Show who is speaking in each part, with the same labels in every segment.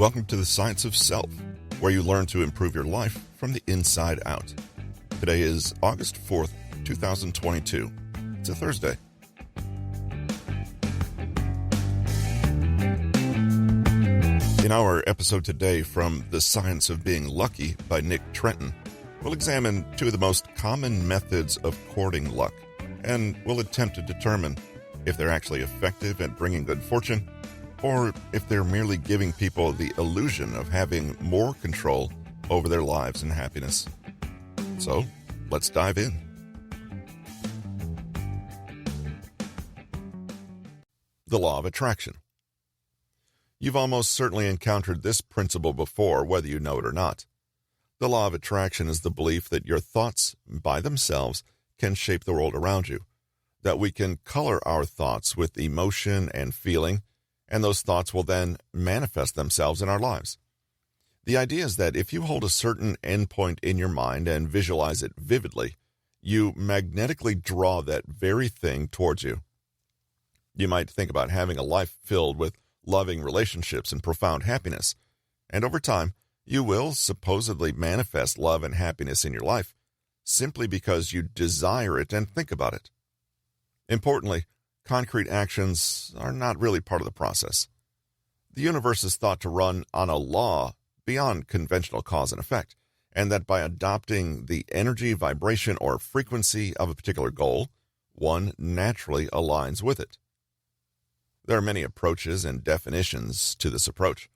Speaker 1: welcome to the Science of Self, where you learn to improve your life from the inside out. Today is August 4th, 2022. It's a Thursday. In our episode today from The Science of Being Lucky by Nick Trenton, we'll examine two of the most common methods of courting luck, and we'll attempt to determine if they're actually effective at bringing good fortune, or if they're merely giving people the illusion of having more control over their lives and happiness. So, let's dive in. The law of attraction. You've almost certainly encountered this principle before, whether you know it or not. The law of attraction is the belief that your thoughts, by themselves, can shape the world around you, that we can color our thoughts with emotion and feeling, and those thoughts will then manifest themselves in our lives. The idea is that if you hold a certain endpoint in your mind and visualize it vividly, you magnetically draw that very thing towards you. You might think about having a life filled with loving relationships and profound happiness, and over time, you will supposedly manifest love and happiness in your life simply because you desire it and think about it. Importantly, concrete actions are not really part of the process. The universe is thought to run on a law beyond conventional cause and effect, and that by adopting the energy, vibration, or frequency of a particular goal, one naturally aligns with it. There are many approaches and definitions to this approach.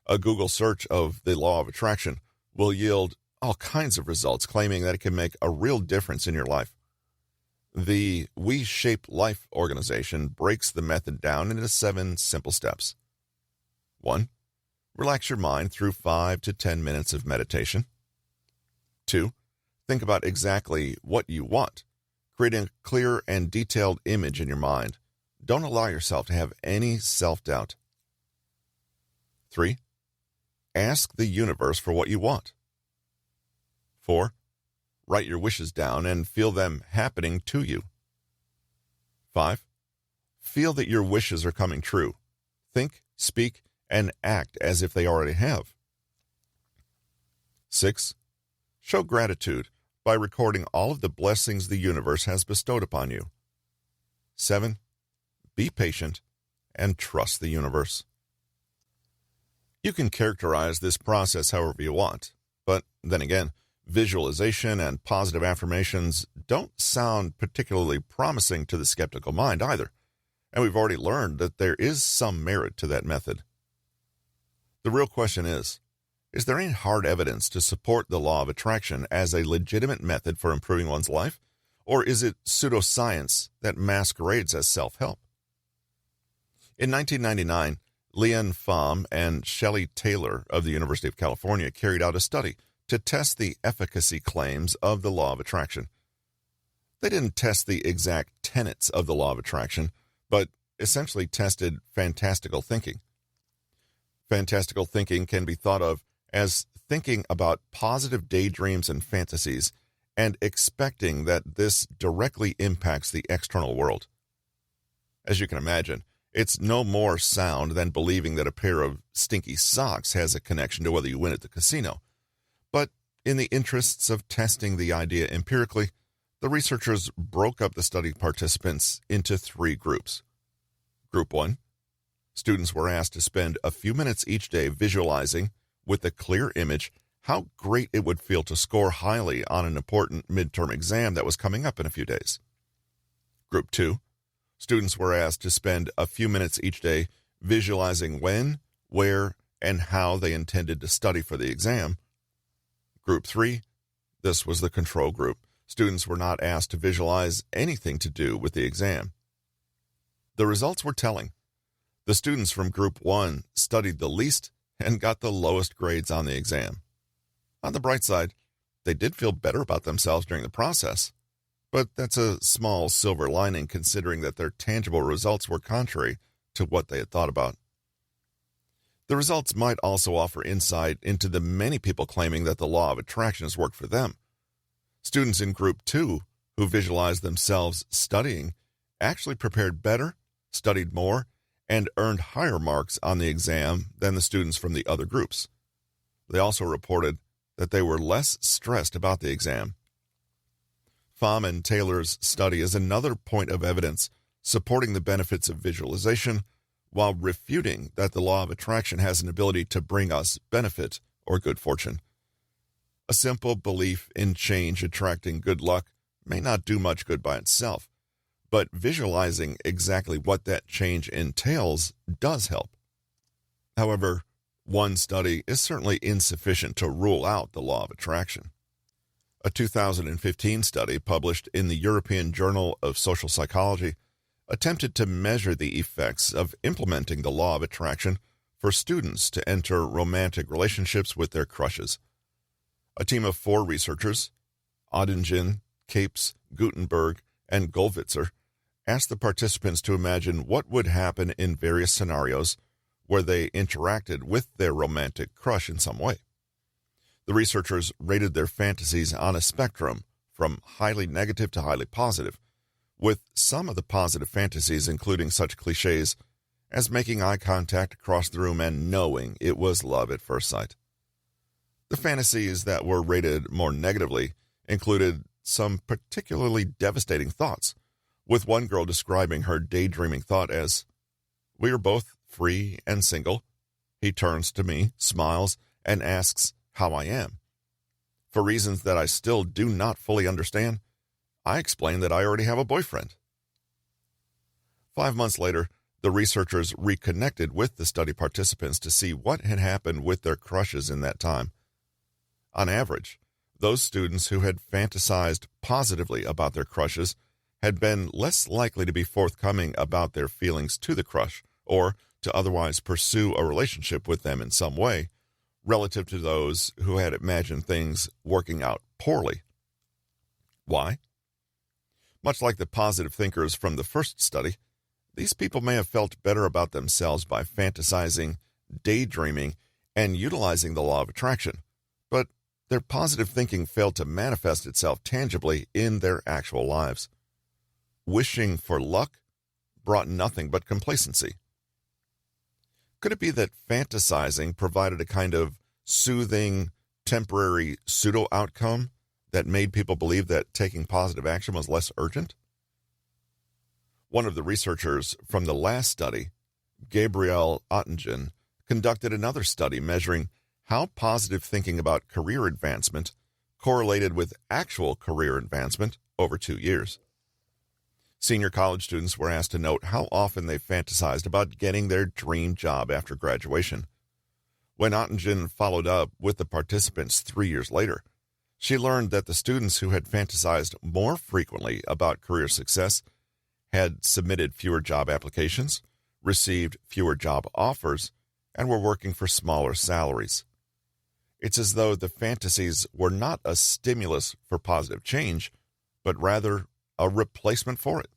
Speaker 1: A Google search of the law of attraction will yield all kinds of results claiming that it can make a real difference in your life. The We Shape Life organization breaks the method down into 7 simple steps. 1. Relax your mind through 5 to 10 minutes of meditation. 2. Think about exactly what you want, creating a clear and detailed image in your mind. Don't allow yourself to have any self-doubt. 3. Ask the universe for what you want. 4. Write your wishes down and feel them happening to you. 5. Feel that your wishes are coming true. Think, speak, and act as if they already have. 6. Show gratitude by recording all of the blessings the universe has bestowed upon you. 7. Be patient and trust the universe. You can characterize this process however you want, but then again, visualization and positive affirmations don't sound particularly promising to the skeptical mind either, and we've already learned that there is some merit to that method. The real question is there any hard evidence to support the law of attraction as a legitimate method for improving one's life, or is it pseudoscience that masquerades as self-help? In 1999, Leanne Pham and Shelley Taylor of the University of California carried out a study to test the efficacy claims of the law of attraction. They didn't test the exact tenets of the law of attraction, but essentially tested fantastical thinking. Fantastical thinking can be thought of as thinking about positive daydreams and fantasies and expecting that this directly impacts the external world. As you can imagine, it's no more sound than believing that a pair of stinky socks has a connection to whether you win at the casino. But in the interests of testing the idea empirically, the researchers broke up the study participants into 3 groups. Group 1, students were asked to spend a few minutes each day visualizing, with a clear image, how great it would feel to score highly on an important midterm exam that was coming up in a few days. Group 2, students were asked to spend a few minutes each day visualizing when, where, and how they intended to study for the exam. Group 3, this was the control group. Students were not asked to visualize anything to do with the exam. The results were telling. The students from Group 1 studied the least and got the lowest grades on the exam. On the bright side, they did feel better about themselves during the process, but that's a small silver lining considering that their tangible results were contrary to what they had thought about. The results might also offer insight into the many people claiming that the law of attraction has worked for them. Students in Group 2 who visualized themselves studying actually prepared better, studied more, and earned higher marks on the exam than the students from the other groups. They also reported that they were less stressed about the exam. Pham and Taylor's study is another point of evidence supporting the benefits of visualization while refuting that the law of attraction has an ability to bring us benefit or good fortune. A simple belief in change attracting good luck may not do much good by itself, but visualizing exactly what that change entails does help. However, one study is certainly insufficient to rule out the law of attraction. A 2015 study published in the European Journal of Social Psychology attempted to measure the effects of implementing the law of attraction for students to enter romantic relationships with their crushes. A team of 4 researchers, Oettingen, Capes, Gutenberg, and Goldwitzer, asked the participants to imagine what would happen in various scenarios where they interacted with their romantic crush in some way. The researchers rated their fantasies on a spectrum from highly negative to highly positive, with some of the positive fantasies including such cliches as making eye contact across the room and knowing it was love at first sight. The fantasies that were rated more negatively included some particularly devastating thoughts, with one girl describing her daydreaming thought as, "We are both free and single. He turns to me, smiles, and asks how I am. For reasons that I still do not fully understand, I explain that I already have a boyfriend." 5 months later, the researchers reconnected with the study participants to see what had happened with their crushes in that time. On average, those students who had fantasized positively about their crushes had been less likely to be forthcoming about their feelings to the crush or to otherwise pursue a relationship with them in some way, relative to those who had imagined things working out poorly. Why? Much like the positive thinkers from the first study, these people may have felt better about themselves by fantasizing, daydreaming, and utilizing the law of attraction, but their positive thinking failed to manifest itself tangibly in their actual lives. Wishing for luck brought nothing but complacency. Could it be that fantasizing provided a kind of soothing, temporary pseudo-outcome that made people believe that taking positive action was less urgent? One of the researchers from the last study, Gabriel Oettingen, conducted another study measuring how positive thinking about career advancement correlated with actual career advancement over 2 years. Senior college students were asked to note how often they fantasized about getting their dream job after graduation. When Oettingen followed up with the participants 3 years later, she learned that the students who had fantasized more frequently about career success had submitted fewer job applications, received fewer job offers, and were working for smaller salaries. It's as though the fantasies were not a stimulus for positive change, but rather a replacement for it.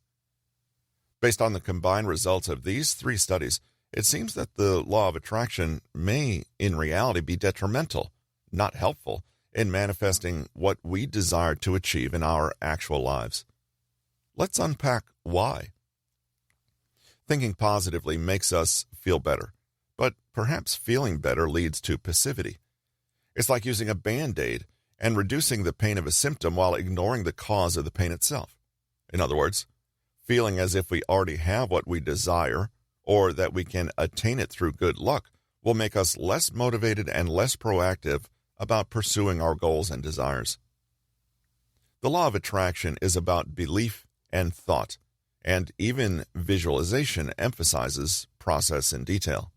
Speaker 1: Based on the combined results of these 3 studies, it seems that the law of attraction may, in reality, be detrimental, not helpful, in manifesting what we desire to achieve in our actual lives. Let's unpack why. Thinking positively makes us feel better, but perhaps feeling better leads to passivity. It's like using a Band-Aid and reducing the pain of a symptom while ignoring the cause of the pain itself. In other words, feeling as if we already have what we desire or that we can attain it through good luck will make us less motivated and less proactive about pursuing our goals and desires. The law of attraction is about belief and thought, and even visualization emphasizes process and detail.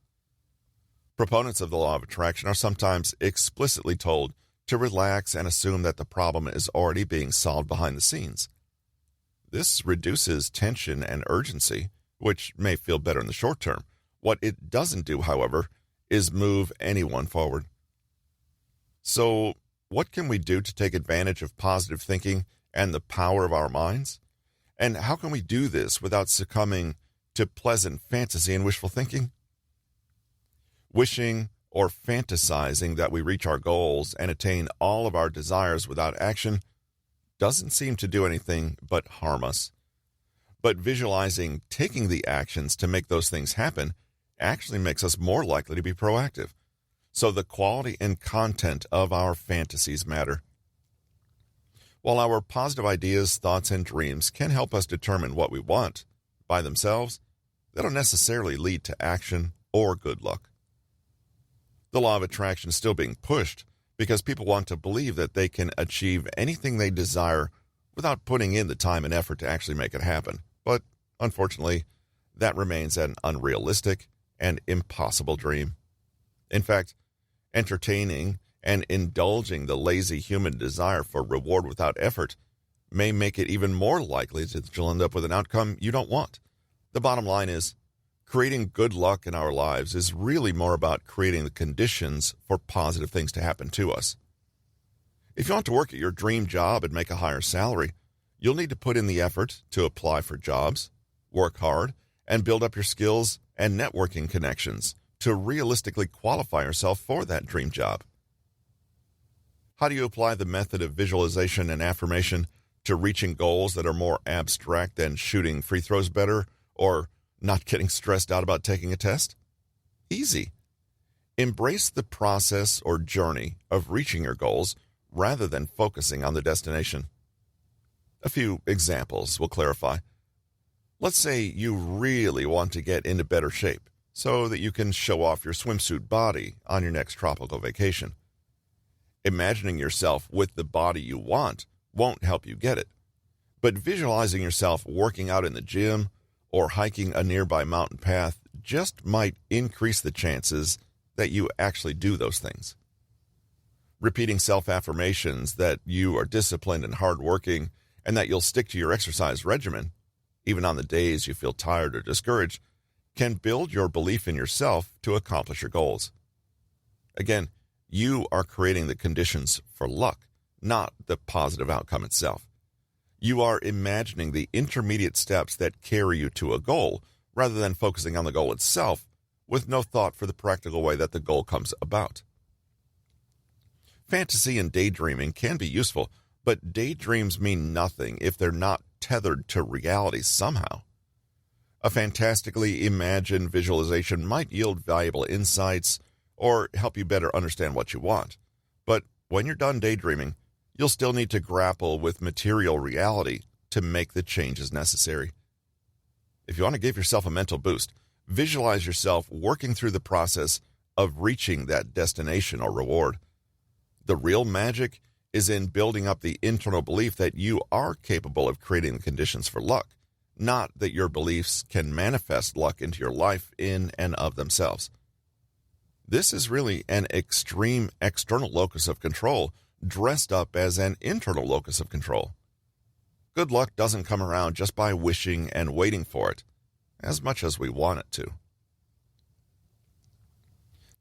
Speaker 1: Proponents of the law of attraction are sometimes explicitly told to relax and assume that the problem is already being solved behind the scenes. This reduces tension and urgency, which may feel better in the short term. What it doesn't do, however, is move anyone forward. So, what can we do to take advantage of positive thinking and the power of our minds? And how can we do this without succumbing to pleasant fantasy and wishful thinking? Wishing or fantasizing that we reach our goals and attain all of our desires without action doesn't seem to do anything but harm us. But visualizing taking the actions to make those things happen actually makes us more likely to be proactive. So the quality and content of our fantasies matter. While our positive ideas, thoughts, and dreams can help us determine what we want by themselves, they don't necessarily lead to action or good luck. The law of attraction is still being pushed because people want to believe that they can achieve anything they desire without putting in the time and effort to actually make it happen. But unfortunately, that remains an unrealistic and impossible dream. In fact, entertaining and indulging the lazy human desire for reward without effort may make it even more likely that you'll end up with an outcome you don't want. The bottom line is, creating good luck in our lives is really more about creating the conditions for positive things to happen to us. If you want to work at your dream job and make a higher salary, you'll need to put in the effort to apply for jobs, work hard, and build up your skills and networking connections to realistically qualify yourself for that dream job. How do you apply the method of visualization and affirmation to reaching goals that are more abstract than shooting free throws better or not getting stressed out about taking a test? Easy. Embrace the process or journey of reaching your goals rather than focusing on the destination. A few examples will clarify. Let's say you really want to get into better shape so that you can show off your swimsuit body on your next tropical vacation. Imagining yourself with the body you want won't help you get it, but visualizing yourself working out in the gym or hiking a nearby mountain path just might increase the chances that you actually do those things. Repeating self-affirmations that you are disciplined and hardworking and that you'll stick to your exercise regimen, even on the days you feel tired or discouraged, can build your belief in yourself to accomplish your goals. Again, you are creating the conditions for luck, not the positive outcome itself. You are imagining the intermediate steps that carry you to a goal rather than focusing on the goal itself with no thought for the practical way that the goal comes about. Fantasy and daydreaming can be useful, but daydreams mean nothing if they're not tethered to reality somehow. A fantastically imagined visualization might yield valuable insights or help you better understand what you want. But when you're done daydreaming, you'll still need to grapple with material reality to make the changes necessary. If you want to give yourself a mental boost, visualize yourself working through the process of reaching that destination or reward. The real magic is in building up the internal belief that you are capable of creating the conditions for luck, not that your beliefs can manifest luck into your life in and of themselves. This is really an extreme external locus of control dressed up as an internal locus of control. Good luck doesn't come around just by wishing and waiting for it, as much as we want it to.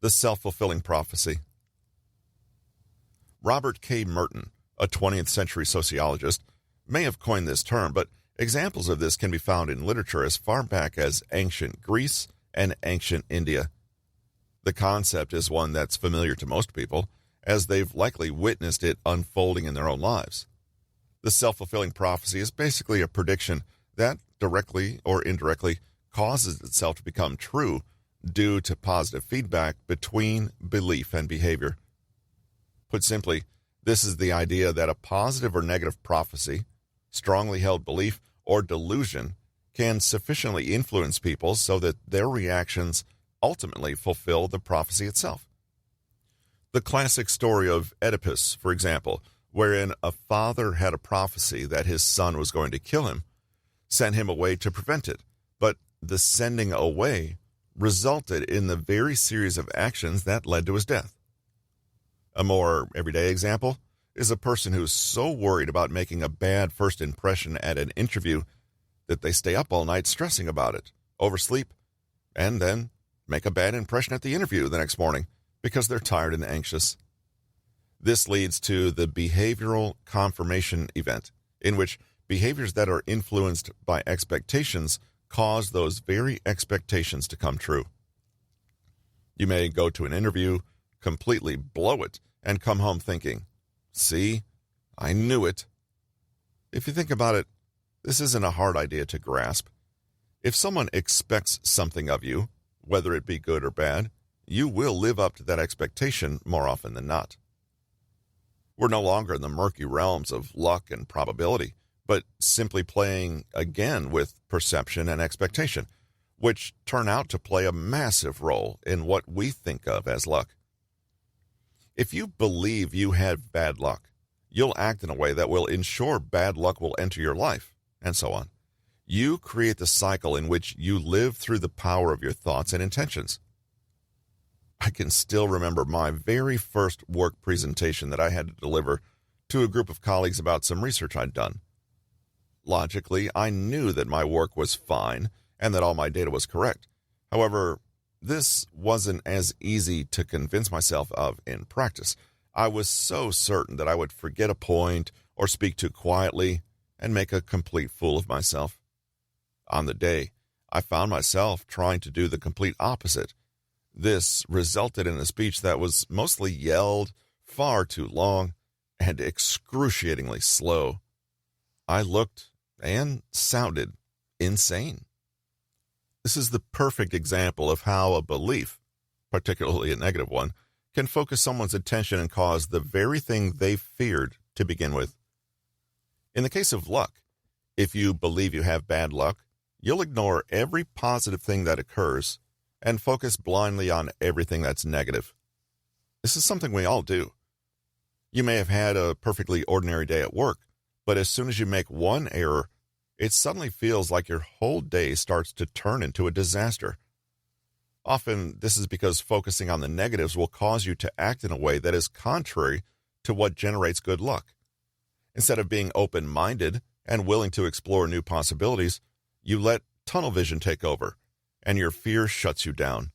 Speaker 1: The Self-Fulfilling Prophecy. Robert K. Merton, a 20th century sociologist, may have coined this term, but examples of this can be found in literature as far back as ancient Greece and ancient India. The concept is one that's familiar to most people, as they've likely witnessed it unfolding in their own lives. The self-fulfilling prophecy is basically a prediction that, directly or indirectly, causes itself to become true due to positive feedback between belief and behavior. Put simply, this is the idea that a positive or negative prophecy, strongly held belief, or delusion can sufficiently influence people so that their reactions ultimately fulfill the prophecy itself. The classic story of Oedipus, for example, wherein a father had a prophecy that his son was going to kill him, sent him away to prevent it, but the sending away resulted in the very series of actions that led to his death. A more everyday example is a person who's so worried about making a bad first impression at an interview that they stay up all night stressing about it, oversleep, and then make a bad impression at the interview the next morning because they're tired and anxious. This leads to the behavioral confirmation event, in which behaviors that are influenced by expectations cause those very expectations to come true. You may go to an interview, completely blow it, and come home thinking, "See, I knew it." If you think about it, This isn't a hard idea to grasp. If someone expects something of you, whether it be good or bad, you will live up to that expectation more often than not. We're no longer in the murky realms of luck and probability, but simply playing again with perception and expectation, which turn out to play a massive role in what we think of as luck. If you believe you have bad luck, you'll act in a way that will ensure bad luck will enter your life, and so on. You create the cycle in which you live through the power of your thoughts and intentions. I can still remember my very first work presentation that I had to deliver to a group of colleagues about some research I'd done. Logically, I knew that my work was fine and that all my data was correct. However, this wasn't as easy to convince myself of in practice. I was so certain that I would forget a point or speak too quietly and make a complete fool of myself. On the day, I found myself trying to do the complete opposite. This resulted in a speech that was mostly yelled, far too long, and excruciatingly slow. I looked and sounded insane. This is the perfect example of how a belief, particularly a negative one, can focus someone's attention and cause the very thing they feared to begin with. In the case of luck, if you believe you have bad luck, you'll ignore every positive thing that occurs and focus blindly on everything that's negative. This is something we all do. You may have had a perfectly ordinary day at work, but as soon as you make one error, it suddenly feels like your whole day starts to turn into a disaster. Often, this is because focusing on the negatives will cause you to act in a way that is contrary to what generates good luck. Instead of being open-minded and willing to explore new possibilities, you let tunnel vision take over, and your fear shuts you down.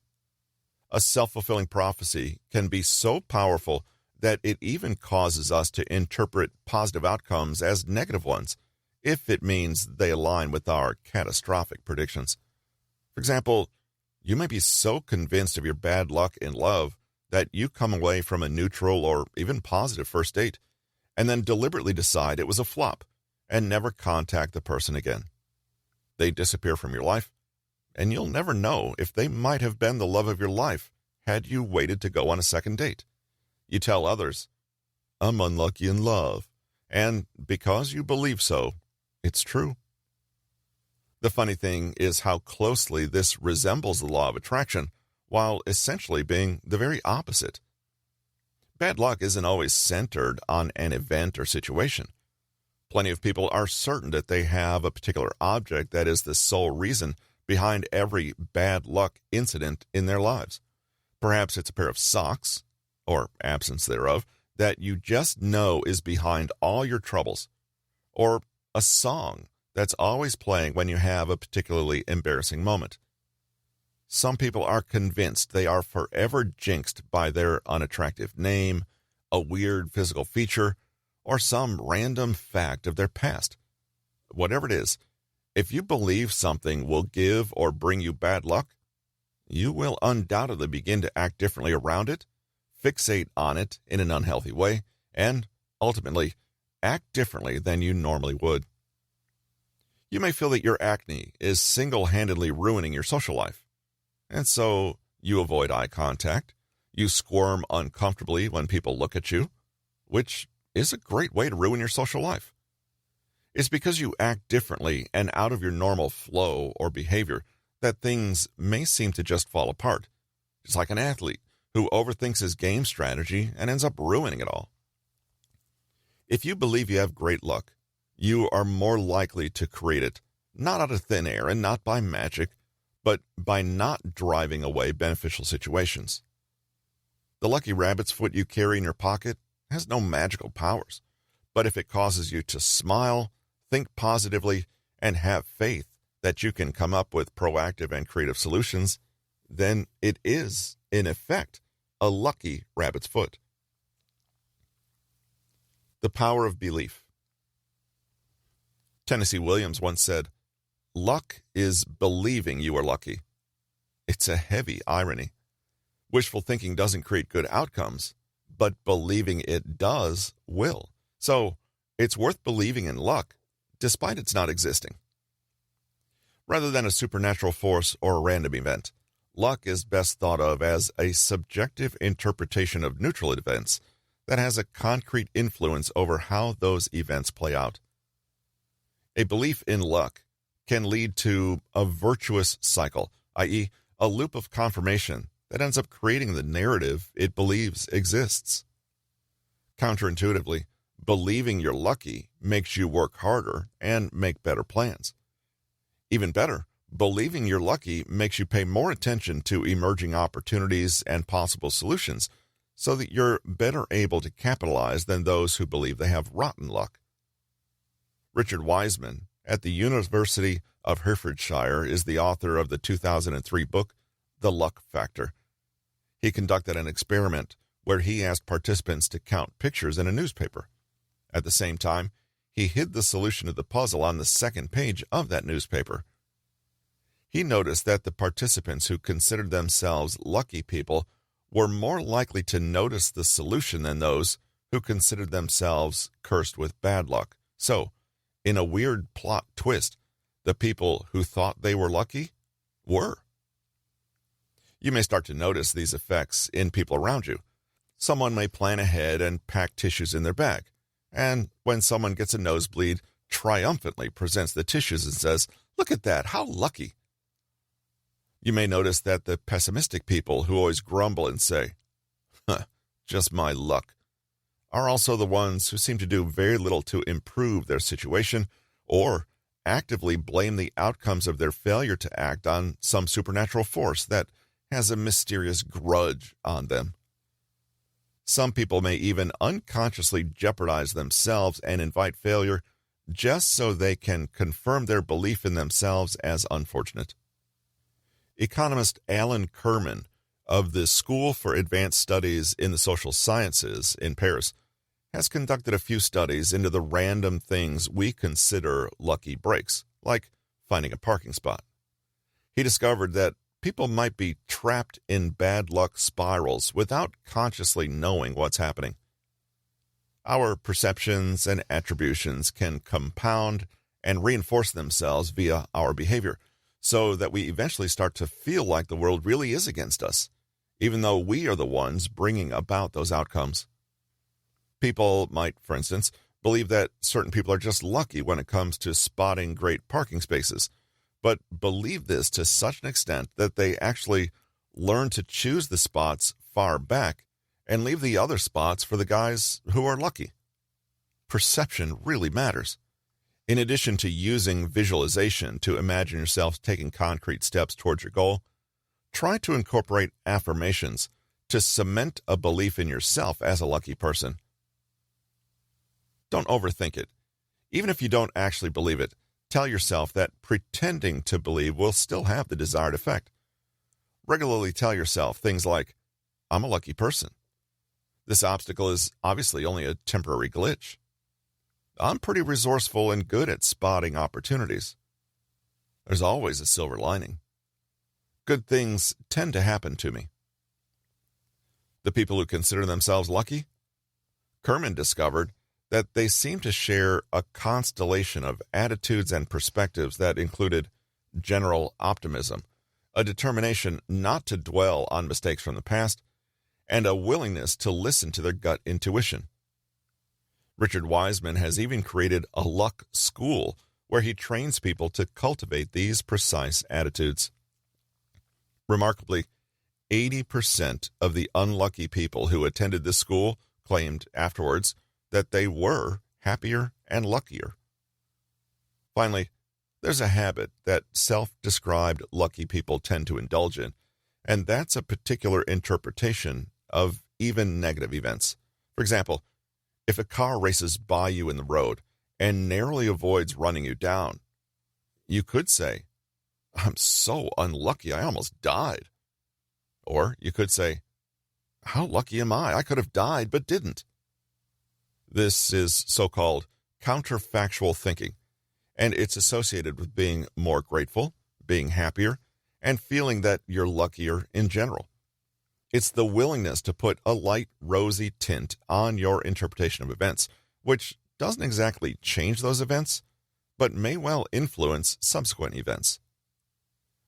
Speaker 1: A self-fulfilling prophecy can be so powerful that it even causes us to interpret positive outcomes as negative ones, if it means they align with our catastrophic predictions. For example, you may be so convinced of your bad luck in love that you come away from a neutral or even positive first date, and then deliberately decide it was a flop and never contact the person again. They disappear from your life, and you'll never know if they might have been the love of your life had you waited to go on a second date. You tell others, "I'm unlucky in love," and because you believe so, it's true. The funny thing is how closely this resembles the law of attraction, while essentially being the very opposite. Bad luck isn't always centered on an event or situation. Plenty of people are certain that they have a particular object that is the sole reason behind every bad luck incident in their lives. Perhaps it's a pair of socks, or absence thereof, that you just know is behind all your troubles, or a song that's always playing when you have a particularly embarrassing moment. Some people are convinced they are forever jinxed by their unattractive name, a weird physical feature, or some random fact of their past. Whatever it is, if you believe something will give or bring you bad luck, you will undoubtedly begin to act differently around it, fixate on it in an unhealthy way, and, ultimately, act differently than you normally would. You may feel that your acne is single-handedly ruining your social life, and so you avoid eye contact, you squirm uncomfortably when people look at you, which is a great way to ruin your social life. It's because you act differently and out of your normal flow or behavior that things may seem to just fall apart. It's like an athlete who overthinks his game strategy and ends up ruining it all. If you believe you have great luck, you are more likely to create it, not out of thin air and not by magic, but by not driving away beneficial situations. The lucky rabbit's foot you carry in your pocket has no magical powers, but if it causes you to smile, think positively, and have faith that you can come up with proactive and creative solutions, then it is, in effect, a lucky rabbit's foot. The power of belief. Tennessee Williams once said, "Luck is believing you are lucky." It's a heavy irony. Wishful thinking doesn't create good outcomes, but believing it does will. So it's worth believing in luck, despite its not existing. Rather than a supernatural force or a random event, luck is best thought of as a subjective interpretation of neutral events that has a concrete influence over how those events play out. A belief in luck can lead to a virtuous cycle, i.e., a loop of confirmation that ends up creating the narrative it believes exists. Counterintuitively, believing you're lucky makes you work harder and make better plans. Even better, believing you're lucky makes you pay more attention to emerging opportunities and possible solutions so that you're better able to capitalize than those who believe they have rotten luck. Richard Wiseman at the University of Hertfordshire is the author of the 2003 book, The Luck Factor. He conducted an experiment where he asked participants to count pictures in a newspaper. At the same time, he hid the solution of the puzzle on the second page of that newspaper. He noticed that the participants who considered themselves lucky people were more likely to notice the solution than those who considered themselves cursed with bad luck. So, in a weird plot twist, the people who thought they were lucky were. You may start to notice these effects in people around you. Someone may plan ahead and pack tissues in their bag, and when someone gets a nosebleed, triumphantly presents the tissues and says, "Look at that, how lucky." You may notice that the pessimistic people who always grumble and say, "Just my luck," are also the ones who seem to do very little to improve their situation or actively blame the outcomes of their failure to act on some supernatural force that has a mysterious grudge on them. Some people may even unconsciously jeopardize themselves and invite failure just so they can confirm their belief in themselves as unfortunate. Economist Alan Kirman of the School for Advanced Studies in the Social Sciences in Paris has conducted a few studies into the random things we consider lucky breaks, like finding a parking spot. He discovered that people might be trapped in bad luck spirals without consciously knowing what's happening. Our perceptions and attributions can compound and reinforce themselves via our behavior, so that we eventually start to feel like the world really is against us, even though we are the ones bringing about those outcomes. People might, for instance, believe that certain people are just lucky when it comes to spotting great parking spaces, but believe this to such an extent that they actually learn to choose the spots far back and leave the other spots for the guys who are lucky. Perception really matters. In addition to using visualization to imagine yourself taking concrete steps towards your goal, try to incorporate affirmations to cement a belief in yourself as a lucky person. Don't overthink it. Even if you don't actually believe it, tell yourself that pretending to believe will still have the desired effect. Regularly tell yourself things like, "I'm a lucky person. This obstacle is obviously only a temporary glitch. I'm pretty resourceful and good at spotting opportunities. There's always a silver lining. Good things tend to happen to me." The people who consider themselves lucky? Kirman discovered that they seem to share a constellation of attitudes and perspectives that included general optimism, a determination not to dwell on mistakes from the past, and a willingness to listen to their gut intuition. Richard Wiseman has even created a luck school where he trains people to cultivate these precise attitudes. Remarkably, 80% of the unlucky people who attended this school claimed afterwards that they were happier and luckier. Finally, there's a habit that self-described lucky people tend to indulge in, and that's a particular interpretation of even negative events. For example, if a car races by you in the road and narrowly avoids running you down, you could say, "I'm so unlucky, I almost died." Or you could say, "How lucky am I? I could have died but didn't." This is so-called counterfactual thinking, and it's associated with being more grateful, being happier, and feeling that you're luckier in general. It's the willingness to put a light, rosy tint on your interpretation of events, which doesn't exactly change those events, but may well influence subsequent events.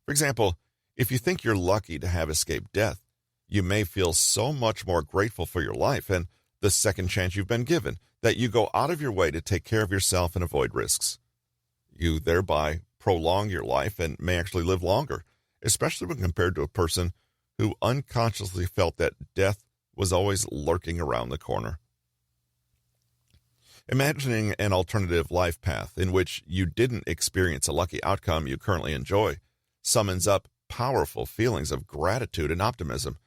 Speaker 1: For example, if you think you're lucky to have escaped death, you may feel so much more grateful for your life and the second chance you've been given that you go out of your way to take care of yourself and avoid risks. You thereby prolong your life and may actually live longer, especially when compared to a person who unconsciously felt that death was always lurking around the corner. Imagining an alternative life path in which you didn't experience a lucky outcome you currently enjoy summons up powerful feelings of gratitude and optimism,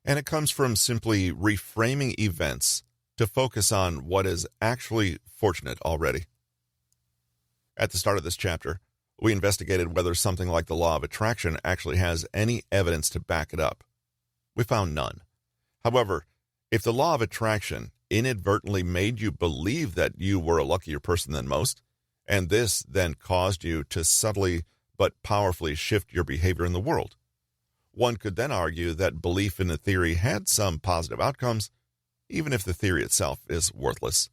Speaker 1: and it comes from simply reframing events to focus on what is actually fortunate already. At the start of this chapter, we investigated whether something like the law of attraction actually has any evidence to back it up. We found none. However, if the law of attraction inadvertently made you believe that you were a luckier person than most, and this then caused you to subtly but powerfully shift your behavior in the world, one could then argue that belief in the theory had some positive outcomes, even if the theory itself is worthless.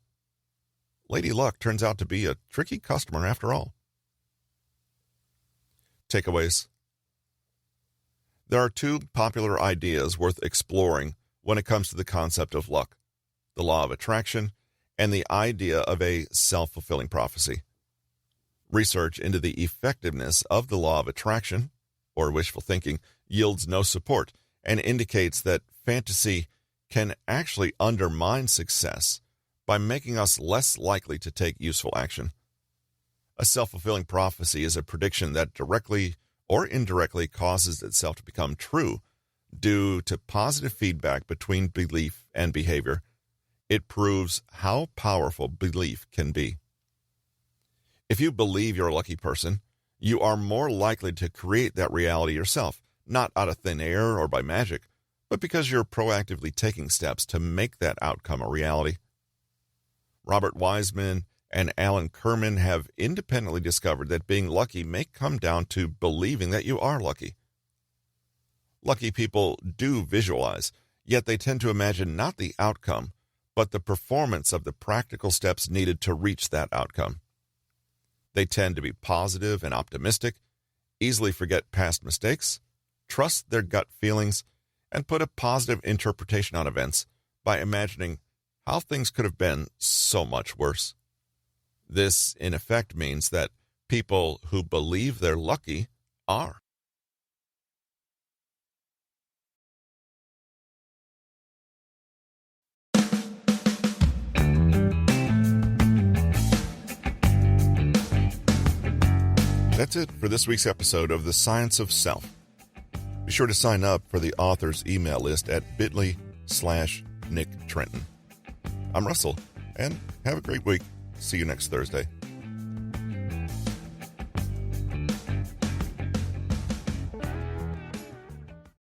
Speaker 1: Lady Luck turns out to be a tricky customer after all. Takeaways. There are two popular ideas worth exploring when it comes to the concept of luck: the law of attraction and the idea of a self-fulfilling prophecy. Research into the effectiveness of the law of attraction, or wishful thinking, yields no support and indicates that fantasy can actually undermine success by making us less likely to take useful action. A self-fulfilling prophecy is a prediction that directly or indirectly causes itself to become true due to positive feedback between belief and behavior. It proves how powerful belief can be. If you believe you're a lucky person, you are more likely to create that reality yourself, not out of thin air or by magic, but because you're proactively taking steps to make that outcome a reality. Robert Wiseman and Alan Kirman have independently discovered that being lucky may come down to believing that you are lucky. Lucky people do visualize, yet they tend to imagine not the outcome, but the performance of the practical steps needed to reach that outcome. They tend to be positive and optimistic, easily forget past mistakes, trust their gut feelings, and put a positive interpretation on events by imagining how things could have been so much worse. This, in effect, means that people who believe they're lucky are. That's it for this week's episode of The Science of Self. Be sure to sign up for the author's email list at bit.ly/Nick Trenton. I'm Russell, and have a great week. See you next Thursday.